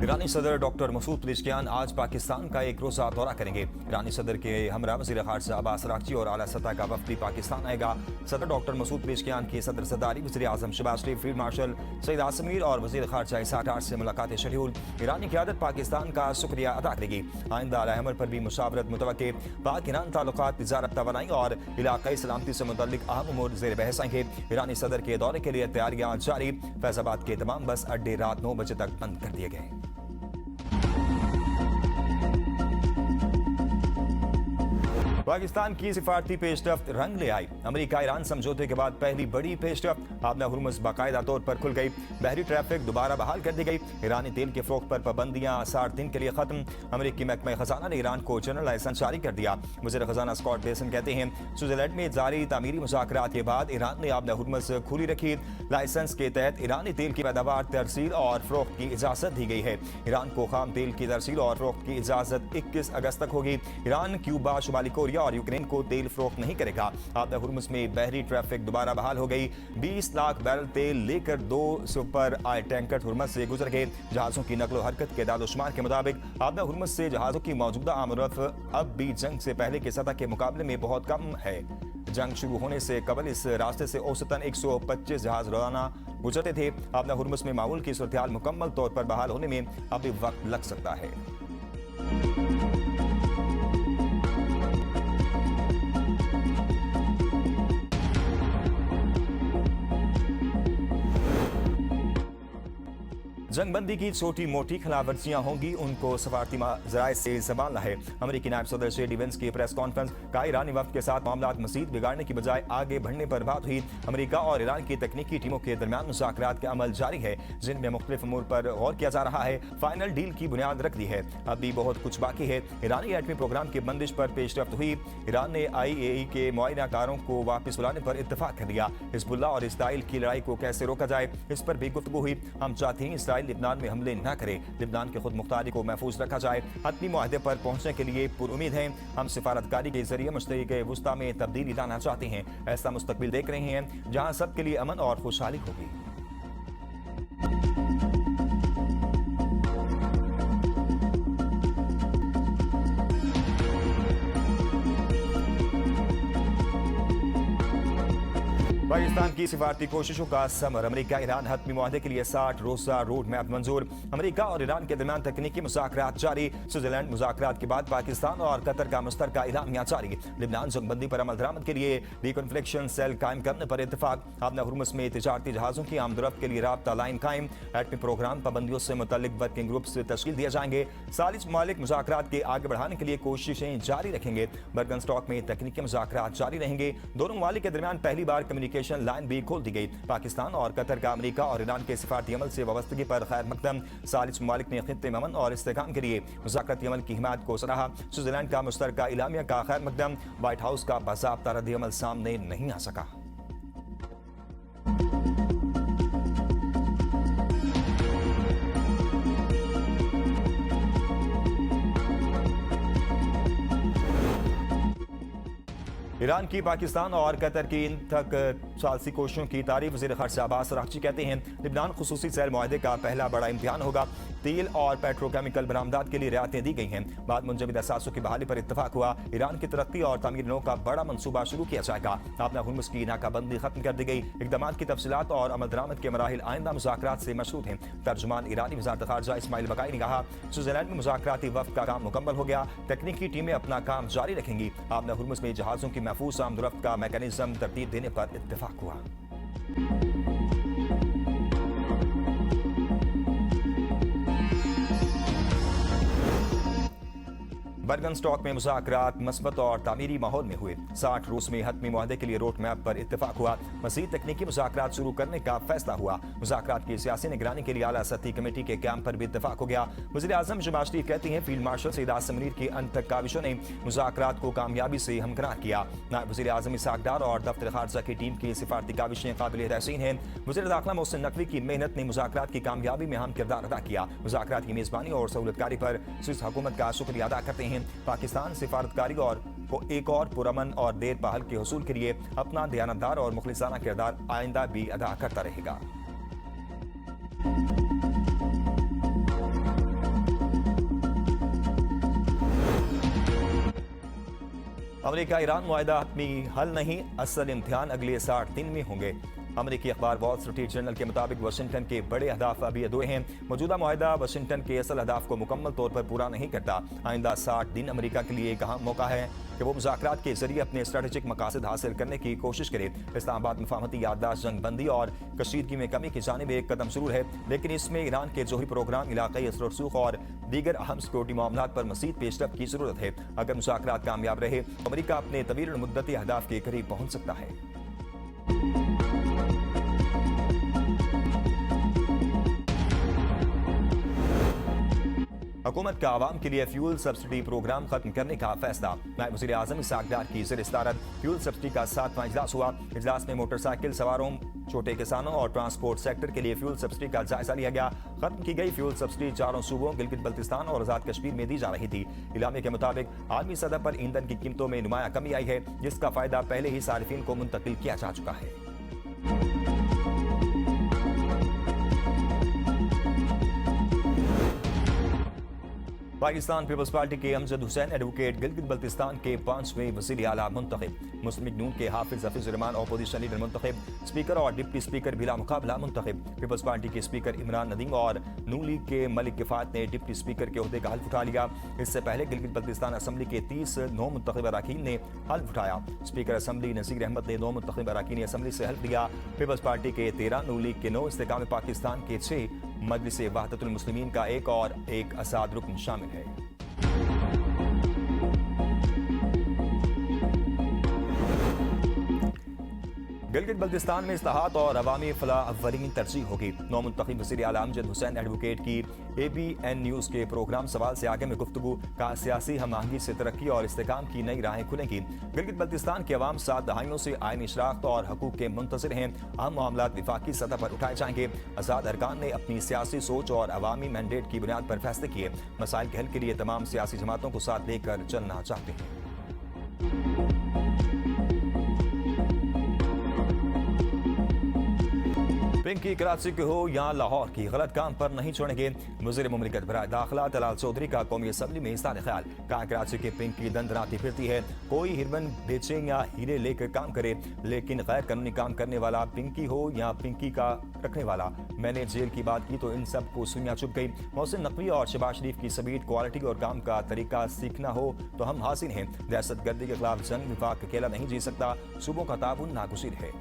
ईरानी सदर doctor Masood Pezeshkian आज पाकिस्तान का एक रोज़ा दौरा करेंगे। ईरानी सदर के हमरा वज़ीर ख़ारजा अब्बास अराग़ची और आला सतह का वफ़द भी पाकिस्तान आएगा। सदर डॉक्टर मसूद पेज़ेश्कियान की सदर सदारी वज़ीर आज़म शहबाज शरीफ, फील्ड मार्शल सईद आसिम मीर और वज़ीर ख़ारजा इसाक डार से मुलाकात शेड्यूल। ईरानी क़यादत पाकिस्तान का शुक्रिया अदा करेगी। आइंदा अलहमर पर भी मुशावरत मुतवक्के। पाक ईरान ताल्लुकात, तिजारत, तवानाई और इलाक़ाई सलामती से मुतल्लिक़ अहम उमूर ज़ेर बहस आएंगे। ईरानी सदर के दौरे के लिए तैयारियां जारी। फैज़ाबाद के तमाम बस अड्डे रात 9 बजे तक बंद कर दिए गए। पाकिस्तान की सिफारती पेशरफ्त रंग ले आई। अमेरिका ईरान समझौते के बाद पहली बड़ी पेशरफ्त। आबना हुर्मुज़ बाकायदा तौर पर खुल गई। बहरी ट्रैफिक दोबारा बहाल कर दी गई। ईरानी तेल के फ़रोख्त पर पाबंदियां 60 दिन के लिए खत्म। अमेरिकी महकमा खजाना ने ईरान को जनरल लाइसेंस जारी कर दिया। वज़ीर खजाना स्कॉट बेसन कहते हैं, स्विट्जरलैंड में जारी तामीरी मुज़ाकरात के बाद ईरान ने आबना हुर्मुज़ खुली रखी। लाइसेंस के तहत ईरानी तेल की पैदावार, तरसील और फ़रोख्त की इजाज़त दी गई है। ईरान को खाम तेल की तरसील और फ़रोख्त की इजाज़त 21 अगस्त तक होगी। ईरान, क्यूबा, शुमाली कोरिया और यूक्रेन को तेल फरोख्त नहीं करेगा। आबना हुर्मुज़ में बहरी ट्रैफिक दोबारा बहाल हो गई। 20 लाख बैरल तेल लेकर 2 सुपर आई टैंकर हुर्मुज़ से गुजर गए। जहाजों की नकलो हरकत के दादोशुमार के मुताबिक आबना हुर्मुज़ से जहाजों की मौजूदा आमरफ अब भी जंग से पहले के सतह के मुकाबले में बहुत कम है। जंग शुरू होने से कबल इस रास्ते से औसतन 125 जहाज रोजाना गुजरते थे। आबना हुर्मुज़ में मामूल की सूरत-ए-हाल मुकम्मल तौर पर बहाल होने में अभी वक्त लग सकता है। जंगबंदी की छोटी मोटी खिलाफवर्जियां होंगी, उनको सफारती ज़राए से संभालना है। अमेरिकी नायब सदर जे डी वेंस की प्रेस कॉन्फ्रेंस का ईरानी वफ़द के साथ मामला मज़ीद बिगाड़ने की बजाय आगे बढ़ने पर बात हुई। अमेरिका और ईरान की तकनीकी टीमों के दरमियान मुज़ाकरात का अमल जारी है, जिनमें मुख्तलिफ अमूर पर गौर किया जा रहा है। फाइनल डील की बुनियाद रख दी है। अभी बहुत कुछ बाकी है। ईरानी एटमी प्रोग्राम की बंदिश पर पेशरफ्त हुई। ईरान ने IAEA के मुआयनाकारों को वापस बुलाने पर इत्तफाक कर दिया। हिज़्बुल्लाह और इसराइल की लड़ाई को कैसे रोका जाए, इस पर भी गुफ्तगू हुई। हम चाहते हैं इसराइल लिबनान में हमले न करे, लिबनान के खुद मुख्तारी को महफूज रखा जाए। हतमी मुआहदे पर पहुंचने के लिए पुरुमीद हैं। हम सिफारतकारी के जरिए मुश्तरके वुस्ता में तब्दीली लाना चाहते हैं। ऐसा मुस्तकबिल देख रहे हैं जहां सबके लिए अमन और खुशहाली होगी। पाकिस्तान की सिफारती कोशिशों का समर। अमेरिका ईरान हतमी मुआहदे के लिए 60 रोज़ा रोड मैप मंजूर। अमेरिका और ईरान के दरमियान तकनीकी मुज़ाकरात जारी। स्विट्जरलैंड मुज़ाकरात के बाद पाकिस्तान और कतर का मुश्तरका एलामिया जारी। लिबनान जंगबंदी पर अमल दरामद के लिए डिकॉन्फ्लिक्शन सेल कायम करने पर इत्तफाक। आबना हुर्मुज़ में तिजारती जहाज़ों की आमदरफ्त के लिए राब्ता लाइन कायम। एटमी प्रोग्राम पाबंदियों से मुतल्लिक वर्किंग ग्रुप्स तश्कील दिए जाएंगे। सालिस ममालिक मुज़ाकरात के आगे बढ़ाने के लिए कोशिशें जारी रखेंगे। बर्गन स्टॉक में तकनीकी मुज़ाकरात जारी रहेंगे। दोनों ममालिक के दरमियान पहली बार कम्युनिकेशन लाइन भी खोल दी गई। पाकिस्तान और कतर का अमेरिका और ईरान के सिफारती अमल से वाबस्तगी पर खैर मकदम। सालिस ममालिक ने खित्ते में अमन और इस्तेहकाम के लिए मुज़ाकराती अमल की हिमायत को सराहा। स्विट्जरलैंड का मुश्तरका एलामिया का खैर मकदम। व्हाइट हाउस का बाज़ाब्ता रद्द अमल सामने नहीं आ सका। ईरान की पाकिस्तान और कतर की इन तक सालसी कोशिशों की तारीफ वज़ीर ख़ारजा अब्बास अराग़ची कहते हैं, लिबनान खुसूसी सेल मुआहदे का पहला बड़ा इम्तिहान होगा। तेल और पेट्रोकेमिकल बरामदात के लिए रियायतें दी गई हैं। बाद मुंजमद असासों की बहाली पर इत्तफाक हुआ। ईरान की तरक्की और तामीर नौ का बड़ा मनसूबा शुरू किया जाएगा। आबना हुर्मुज़ की नाकाबंदी खत्म कर दी गई। इक़दामात की तफसीलात और अमल दरामद के मराहिल आइंदा मुज़ाकरात से मशरूत हैं। तर्जुमान ईरानी वज़ारत ख़ारजा इस्माइल बक़ाई ने कहा, स्विट्जरलैंड में मुज़ाकराती वफ़द का काम मुकम्मल हो गया। तकनीकी टीमें अपना काम जारी रखेंगी। आबना हुर्मुज़ में जहाज़ों की महफूज आमदरफ्त का मैकेनिज्म तरतीब देने पर इत्तफाक हुआ। बर्गन स्टॉक में मुज़ाकरात मस्बत और तामीरी माहौल में हुए। 60 रूस में हतमी मुआहदे के लिए रोड मैप पर इत्तफाक हुआ। मज़ीद तकनीकी मुज़ाकरात शुरू करने का फैसला हुआ। मुज़ाकरात की सियासी निगरानी के लिए आला सतही कमेटी के कैंप पर भी इत्तफाक हो गया। वज़ीर आज़म शहबाज शरीफ कहती हैं, फील्ड मार्शल सईद आसिम मीर की अन तक काविशों ने मुज़ाकरात को कामयाबी से हमकरार किया। नायब वज़ीर आज़म इसाक डार और दफ्तर ख़ारजा की टीम की सिफारती काविशें काबिल तहसीन हैं। वज़ीर दाखिला मोहसिन नकवी की मेहनत ने मुज़ाकरात की कामयाबी में अहम किरदार अदा किया। मुज़ाकरात की मेज़बानी और सहूलतकारी पर स्विस हुकूमत का शुक्रिया अदा करते हैं। पाकिस्तान सिफारतकारी और को एक और पुरअमन और देर पहल के हुसूल के लिए अपना दयानतदार और मुखलिसाना किरदार आइंदा भी अदा करता रहेगा। अमेरिका ईरान मुआहदा हतमी हल नहीं, असल इम्तिहान अगले 60 दिन में होंगे। अमेरिकी अखबार वॉल स्ट्रीट जर्नल के मुताबिक वाशिंगटन के बड़े अहदाफ अभी अधूरे हैं। मौजूदा मुआहदा वाशिंगटन के असल अहदाफ को मुकम्मल तौर पर पूरा नहीं करता। आइंदा 60 दिन अमेरिका के लिए एक अहम मौका है कि वो मुज़ाकरात के जरिए अपने स्ट्रेटेजिक मकासद हासिल करने की कोशिश करे। इस्लामाबाद मफाहमती याददाश्त, जंग बंदी और कशीदगी में कमी की जानिब एक कदम जरूर है, लेकिन इसमें ईरान के जोहरी प्रोग्राम, इलाकाई असर और रसूख और दीगर अहम सिक्योरिटी मामलात पर मज़ीद पेशरफ्त की जरूरत है। अगर मुज़ाकरात कामयाब रहे तो अमेरिका अपने तवील मुद्दती अहदाफ के करीब पहुंच सकता है। हुकूमत का आवाम के लिए फ्यूल सब्सिडी प्रोग्राम खत्म करने का फैसला। नायब वज़ीर आज़म इसहाक डार की ज़ेर-ए-सदारत फ्यूल सब्सिडी का 7वां इजलास हुआ। इजलास में मोटरसाइकिल सवारों, छोटे किसानों और ट्रांसपोर्ट सेक्टर के लिए फ्यूल सब्सिडी का जायजा लिया गया। खत्म की गई फ्यूल सब्सिडी चारों सूबों गिलगित बल्तिस्तान और आजाद कश्मीर में दी जा रही थी। इलामे के मुताबिक आलमी सतह पर ईंधन की कीमतों में नुमाया कमी आई है, जिसका फायदा पहले ही सारिफिन को मुंतकिल किया जा चुका है। पाकिस्तान पीपल्स पार्टी के अमजद हुसैन एडवोकेट गिलगित बल्तिस्तान के 5वें वज़ीर आला मुंतखब। मुस्लिम लीग नून के हाफिज हफीज रहमान अपोजिशन लीडर मुंतखब। स्पीकर और डिप्टी स्पीकर बिला मुकाबला मुंतखब। पीपल्स पार्टी के स्पीकर इमरान नदीम और नून लीग के मलिक किफायत ने डिप्टी स्पीकर के ओहदे का हल्फ उठा लिया। इससे पहले गिलगित बल्तिस्तान असम्बली के 30 नौ मुंतखब अरकान ने हल्फ उठाया। स्पीकर असम्बली नज़ीर अहमद ने 9 मुंतखब अरकान ने असम्बली से हल्फ लिया। पीपल्स पार्टी के 13, नून लीग के 9, इस्तेकाम पाकिस्तान के 6, मजलिस वहदतुल मुस्लिमीन का 1 और एक असाद रुकन शामिल है। गिलगित बल्तिस्तान में इस्लाहात और अवामी फलाह अव्वलीन तरजीह होगी। नौ मुंतखब वज़ीर आला अमजद हुसैन एडवोकेट की ABN न्यूज़ के प्रोग्राम सवाल से आगे में गुफ्तगू का सियासी हम आहंगी से तरक्की और इस्तेकाम की नई राहें खुलेंगी। गिलगित बल्तिस्तान के अवाम 7 दहाइयों से आईनी शराख्त और हकूक के मुंतज़िर हैं। अहम मामलात विफाकी सतह पर उठाए जाएंगे। आज़ाद अरकान ने अपनी सियासी सोच और अवामी मैंडेट की बुनियाद पर फैसले किए। मसाइल के हल के लिए तमाम सियासी जमातों को साथ लेकर चलना चाहते हैं। पिंकी कराची के हो या लाहौर की, गलत काम पर नहीं छोड़ेंगे। वज़ीर मुमलिकत बराए दाखिला तलाल चौधरी का कौमी असम्बली में इज़हार ख्याल। कहा कराची के पिंकी दंदनाती फिरती है। कोई हिरमन बेचे या हीरे लेकर काम करे, लेकिन गैर कानूनी काम करने वाला पिंकी हो या पिंकी का रखने वाला। मैंने जेल की बात की तो इन सब को सुनिया चुप गई। मोहसिन नकवी और शहबाज शरीफ की सबीट, क्वालिटी और काम का तरीका सीखना हो तो हम हासिल हैं। दहशत गर्दी के खिलाफ जंग विफाक अकेला नहीं जी सकता। सूबों का ताउन नागुज़ीर है।